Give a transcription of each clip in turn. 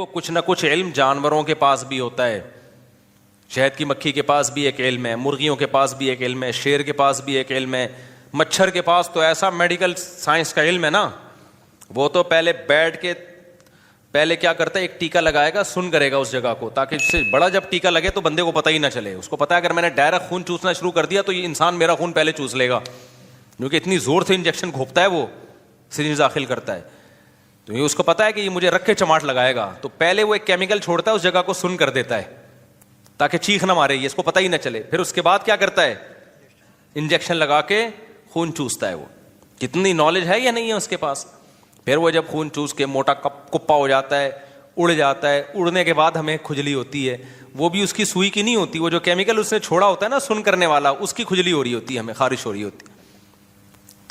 دیکھو کچھ نہ کچھ علم جانوروں کے پاس بھی ہوتا ہے. شہد کی مکھی کے پاس بھی ایک علم ہے, مرغیوں کے پاس بھی ایک علم ہے, شیر کے پاس بھی ایک علم ہے, مچھر کے پاس تو ایسا میڈیکل سائنس کا علم ہے نا, وہ تو پہلے بیٹھ کے پہلے کیا کرتا ہے, ایک ٹیکا لگائے گا, سن کرے گا اس جگہ کو, تاکہ اس سے بڑا جب ٹیکا لگے تو بندے کو پتہ ہی نہ چلے. اس کو پتا ہے اگر میں نے ڈائریکٹ خون چوسنا شروع کر دیا تو یہ انسان میرا خون پہلے چوس لے گا, کیونکہ اتنی زور سے انجیکشن گھوپتا ہے, وہ سرنج داخل کرتا ہے. تو یہ اس کو پتا ہے کہ یہ مجھے رکھ کے چماٹ لگائے گا, تو پہلے وہ ایک کیمیکل چھوڑتا ہے, اس جگہ کو سن کر دیتا ہے تاکہ چیخ نہ مارے, یہ اس کو پتہ ہی نہ چلے. پھر اس کے بعد کیا کرتا ہے, انجیکشن لگا کے خون چوستا ہے. وہ کتنی نالج ہے یا نہیں ہے اس کے پاس. پھر وہ جب خون چوس کے موٹا کپا ہو جاتا ہے, اڑ جاتا ہے, اڑنے کے بعد ہمیں کھجلی ہوتی ہے, وہ بھی اس کی سوئی کی نہیں ہوتی, وہ جو کیمیکل اس نے چھوڑا ہوتا ہے نا سن کرنے والا, اس کی کھجلی ہو رہی ہوتی ہے, ہمیں خارش ہو رہی ہوتی.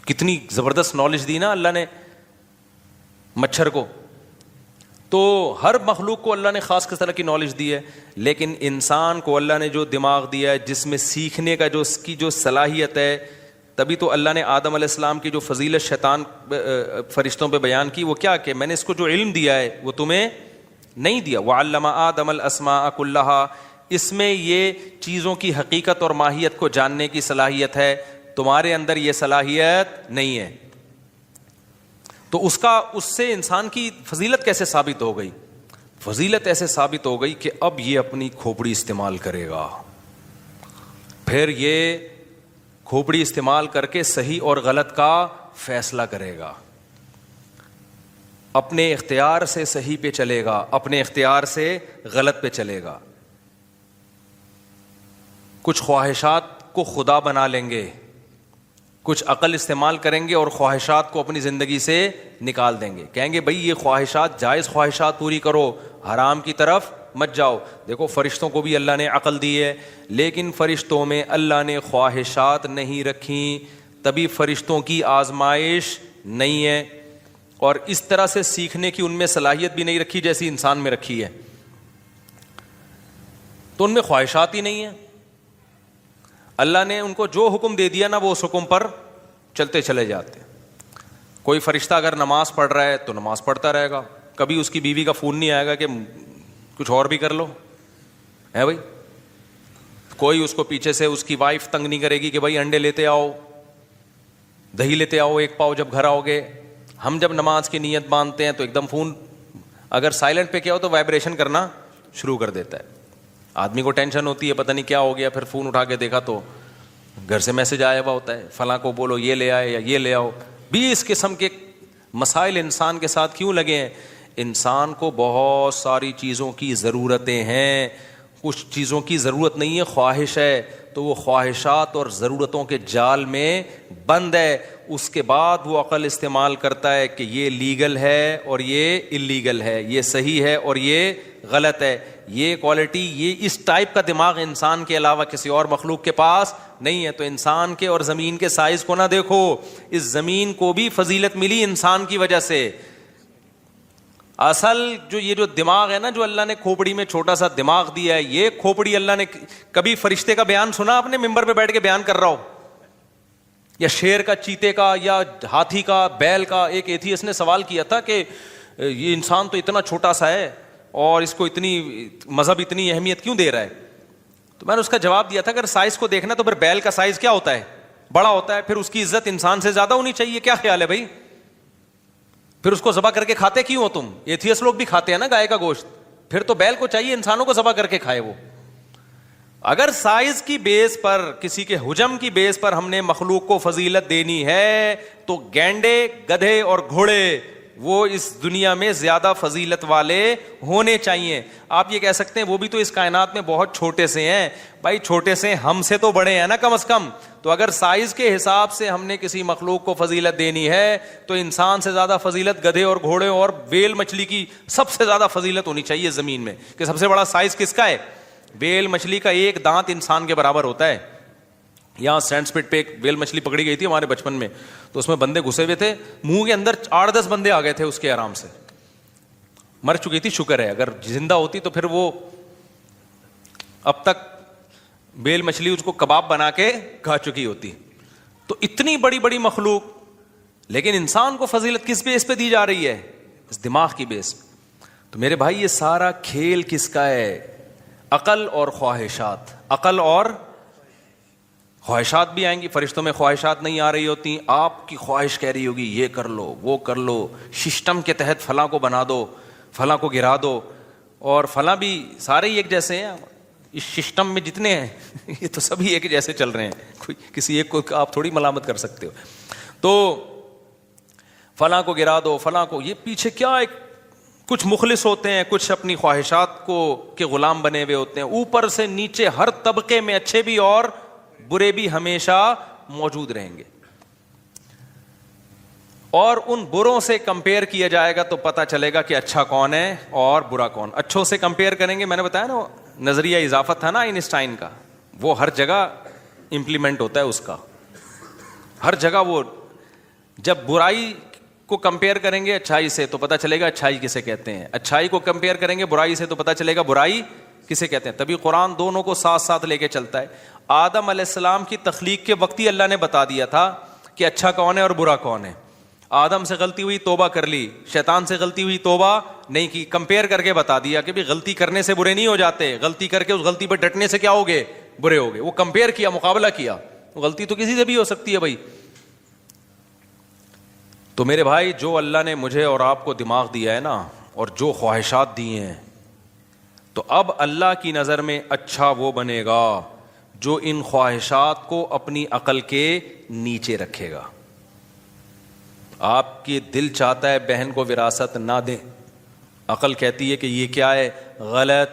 کتنی زبردست نالج دی نا اللہ نے مچھر کو. تو ہر مخلوق کو اللہ نے خاص کس طرح کی نالج دی ہے, لیکن انسان کو اللہ نے جو دماغ دیا ہے جس میں سیکھنے کا جو اس کی جو صلاحیت ہے, تبھی تو اللہ نے آدم علیہ السلام کی جو فضیلت شیطان فرشتوں پہ بیان کی, وہ کیا کہ میں نے اس کو جو علم دیا ہے وہ تمہیں نہیں دیا. وعلم آدم الاسماء کلھا, اس میں یہ چیزوں کی حقیقت اور ماہیت کو جاننے کی صلاحیت ہے, تمہارے اندر یہ صلاحیت نہیں ہے. تو اس سے انسان کی فضیلت کیسے ثابت ہو گئی؟ فضیلت ایسے ثابت ہو گئی کہ اب یہ اپنی کھوپڑی استعمال کرے گا, پھر یہ کھوپڑی استعمال کر کے صحیح اور غلط کا فیصلہ کرے گا, اپنے اختیار سے صحیح پہ چلے گا, اپنے اختیار سے غلط پہ چلے گا. کچھ خواہشات کو خدا بنا لیں گے, کچھ عقل استعمال کریں گے اور خواہشات کو اپنی زندگی سے نکال دیں گے. کہیں گے بھائی یہ خواہشات جائز خواہشات پوری کرو, حرام کی طرف مت جاؤ. دیکھو فرشتوں کو بھی اللہ نے عقل دی ہے, لیکن فرشتوں میں اللہ نے خواہشات نہیں رکھیں, تبھی فرشتوں کی آزمائش نہیں ہے, اور اس طرح سے سیکھنے کی ان میں صلاحیت بھی نہیں رکھی جیسی انسان میں رکھی ہے. تو ان میں خواہشات ہی نہیں ہیں. اللہ نے ان کو جو حکم دے دیا نا وہ اس حکم پر چلتے چلے جاتے. کوئی فرشتہ اگر نماز پڑھ رہا ہے تو نماز پڑھتا رہے گا, کبھی اس کی بیوی کا فون نہیں آئے گا کہ کچھ اور بھی کر لو, ہے بھائی. کوئی اس کو پیچھے سے اس کی وائف تنگ نہیں کرے گی کہ بھائی انڈے لیتے آؤ, دہی لیتے آؤ ایک پاؤ جب گھر آؤ گے. ہم جب نماز کی نیت باندھتے ہیں تو ایک دم فون اگر سائلنٹ پہ کیا ہو تو وائبریشن کرنا شروع کر دیتا ہے. آدمی کو ٹینشن ہوتی ہے پتہ نہیں کیا ہو گیا, پھر فون اٹھا کے دیکھا تو گھر سے میسج آیا ہوا ہوتا ہے, فلاں کو بولو یہ لے آئے یا یہ لے آؤ. 20 قسم کے مسائل انسان کے ساتھ کیوں لگے ہیں؟ انسان کو بہت ساری چیزوں کی ضرورتیں ہیں, کچھ چیزوں کی ضرورت نہیں ہے, خواہش ہے, تو وہ خواہشات اور ضرورتوں کے جال میں بند ہے. اس کے بعد وہ عقل استعمال کرتا ہے کہ یہ لیگل ہے اور یہ اللیگل ہے, یہ صحیح ہے اور یہ غلط ہے. یہ کوالٹی, یہ اس ٹائپ کا دماغ انسان کے علاوہ کسی اور مخلوق کے پاس نہیں ہے. تو انسان کے اور زمین کے سائز کو نہ دیکھو, اس زمین کو بھی فضیلت ملی انسان کی وجہ سے. اصل یہ جو دماغ ہے نا, جو اللہ نے کھوپڑی میں چھوٹا سا دماغ دیا ہے, یہ کھوپڑی اللہ نے کبھی فرشتے کا بیان سنا آپ نے ممبر پہ بیٹھ کے بیان کر رہا ہو, یا شیر کا, چیتے کا, یا ہاتھی کا, بیل کا؟ ایک ایتھیسٹ نے سوال کیا تھا کہ یہ انسان تو اتنا چھوٹا سا ہے اور اس کو اتنی مذہب اتنی اہمیت کیوں دے رہا ہے؟ تو میں نے اس کا جواب دیا تھا اگر سائز کو دیکھنا تو پھر بیل کا سائز کیا ہوتا ہے؟ بڑا ہوتا ہے. پھر اس کی عزت انسان سے زیادہ ہونی چاہیے. کیا خیال ہے بھائی؟ پھر اس کو ذبح کر کے کھاتے کیوں ہو تم؟ ایتھیسٹ لوگ بھی کھاتے ہیں نا گائے کا گوشت, پھر تو بیل کو چاہیے انسانوں کو ذبح کر کے کھائے وہ. اگر سائز کی بیس پر, کسی کے حجم کی بیس پر ہم نے مخلوق کو فضیلت دینی ہے تو گینڈے, گدھے اور گھوڑے وہ اس دنیا میں زیادہ فضیلت والے ہونے چاہیے. آپ یہ کہہ سکتے ہیں وہ بھی تو اس کائنات میں بہت چھوٹے سے ہیں. بھائی چھوٹے سے ہم سے تو بڑے ہیں نا کم از کم. تو اگر سائز کے حساب سے ہم نے کسی مخلوق کو فضیلت دینی ہے تو انسان سے زیادہ فضیلت گدھے اور گھوڑے اور ویل مچھلی کی سب سے زیادہ فضیلت ہونی چاہیے زمین میں. کہ سب سے بڑا سائز کس کا ہے؟ ویل مچھلی کا ایک دانت انسان کے برابر ہوتا ہے. یہاں سینڈ سپٹ پہ ایک ویل مچھلی پکڑی گئی تھی ہمارے بچپن میں, تو اس میں بندے گھسے ہوئے تھے, منہ کے اندر 8-10 بندے آ گئے تھے اس کے آرام سے. مر چکی تھی, شکر ہے, اگر زندہ ہوتی تو پھر وہ اب تک ویل مچھلی اس کو کباب بنا کے کھا چکی ہوتی. تو اتنی بڑی بڑی مخلوق, لیکن انسان کو فضیلت کس بیس پہ دی جا رہی ہے؟ اس دماغ کی بیس. تو میرے بھائی یہ سارا کھیل کس کا ہے؟ عقل اور خواہشات. عقل اور خواہشات بھی آئیں گی. فرشتوں میں خواہشات نہیں آ رہی ہوتی, آپ کی خواہش کہہ رہی ہوگی یہ کر لو وہ کر لو, سسٹم کے تحت فلاں کو بنا دو, فلاں کو گرا دو, اور فلاں بھی سارے ہی ایک جیسے ہیں. اس سسٹم میں جتنے ہیں یہ تو سبھی ایک جیسے چل رہے ہیں, کوئی کسی ایک کو آپ تھوڑی ملامت کر سکتے ہو. تو فلاں کو گرا دو, فلاں کو, یہ پیچھے کیا ایک کچھ مخلص ہوتے ہیں, کچھ اپنی خواہشات کو کے غلام بنے ہوئے ہوتے ہیں. اوپر سے نیچے ہر طبقے میں اچھے بھی اور برے بھی ہمیشہ موجود رہیں گے. اور ان بروں سے کمپیئر کیا جائے گا تو پتہ چلے گا کہ اچھا کون ہے اور برا کون. اچھوں سے کمپیئر کریں گے, میں نے بتایا نا نظریہ اضافت تھا نا آئنسٹائن کا, وہ ہر جگہ امپلیمنٹ ہوتا ہے اس کا, ہر جگہ. وہ جب برائی کو کمپیئر کریں گے اچھائی سے تو پتہ چلے گا اچھائی کسے کہتے ہیں, اچھائی کو کمپیئر کریں گے برائی سے تو پتہ چلے گا برائی کسے کہتے ہیں. تبھی قرآن دونوں کو ساتھ ساتھ لے کے چلتا ہے. آدم علیہ السلام کی تخلیق کے وقت ہی اللہ نے بتا دیا تھا کہ اچھا کون ہے اور برا کون ہے. آدم سے غلطی ہوئی توبہ کر لی, شیطان سے غلطی ہوئی توبہ نہیں کی. کمپیئر کر کے بتا دیا کہ بھی غلطی کرنے سے برے نہیں ہو جاتے, غلطی کر کے اس غلطی پہ ڈٹنے سے کیا ہوگے, برے ہوگے. وہ کمپیئر کیا, مقابلہ کیا. غلطی تو کسی سے بھی ہو سکتی ہے بھائی. تو میرے بھائی جو اللہ نے مجھے اور آپ کو دماغ دیا ہے نا, اور جو خواہشات دی ہیں, تو اب اللہ کی نظر میں اچھا وہ بنے گا جو ان خواہشات کو اپنی عقل کے نیچے رکھے گا. آپ کی دل چاہتا ہے بہن کو وراثت نہ دیں, عقل کہتی ہے کہ یہ کیا ہے غلط,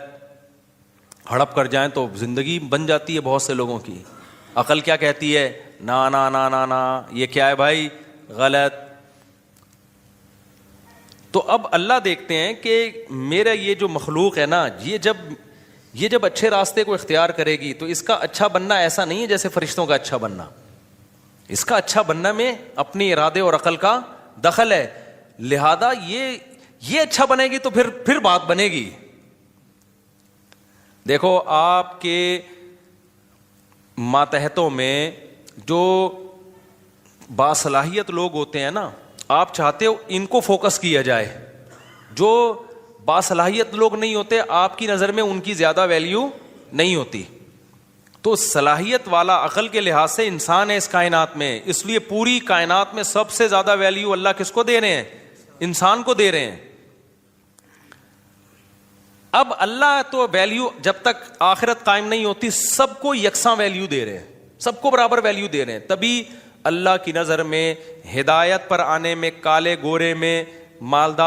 ہڑپ کر جائیں تو زندگی بن جاتی ہے بہت سے لوگوں کی. عقل کیا کہتی ہے, نا نا نا نا نا, یہ کیا ہے بھائی غلط. تو اب اللہ دیکھتے ہیں کہ میرا یہ جو مخلوق ہے نا, یہ جب اچھے راستے کو اختیار کرے گی تو اس کا اچھا بننا ایسا نہیں ہے جیسے فرشتوں کا اچھا بننا. اس کا اچھا بننا میں اپنی ارادے اور عقل کا دخل ہے. لہذا یہ اچھا بنے گی تو پھر بات بنے گی. دیکھو آپ کے ماتحتوں میں جو باصلاحیت لوگ ہوتے ہیں نا, آپ چاہتے ہو ان کو فوکس کیا جائے. جو باصلاحیت لوگ نہیں ہوتے آپ کی نظر میں ان کی زیادہ ویلیو نہیں ہوتی. تو صلاحیت والا عقل کے لحاظ سے انسان ہے اس کائنات میں, اس لیے پوری کائنات میں سب سے زیادہ ویلیو اللہ کس کو دے رہے ہیں, انسان کو دے رہے ہیں. اب اللہ تو ویلیو جب تک آخرت قائم نہیں ہوتی سب کو یکساں ویلیو دے رہے ہیں, سب کو برابر ویلیو دے رہے ہیں. تبھی اللہ کی نظر میں ہدایت پر آنے میں, کالے گورے میں, مالدار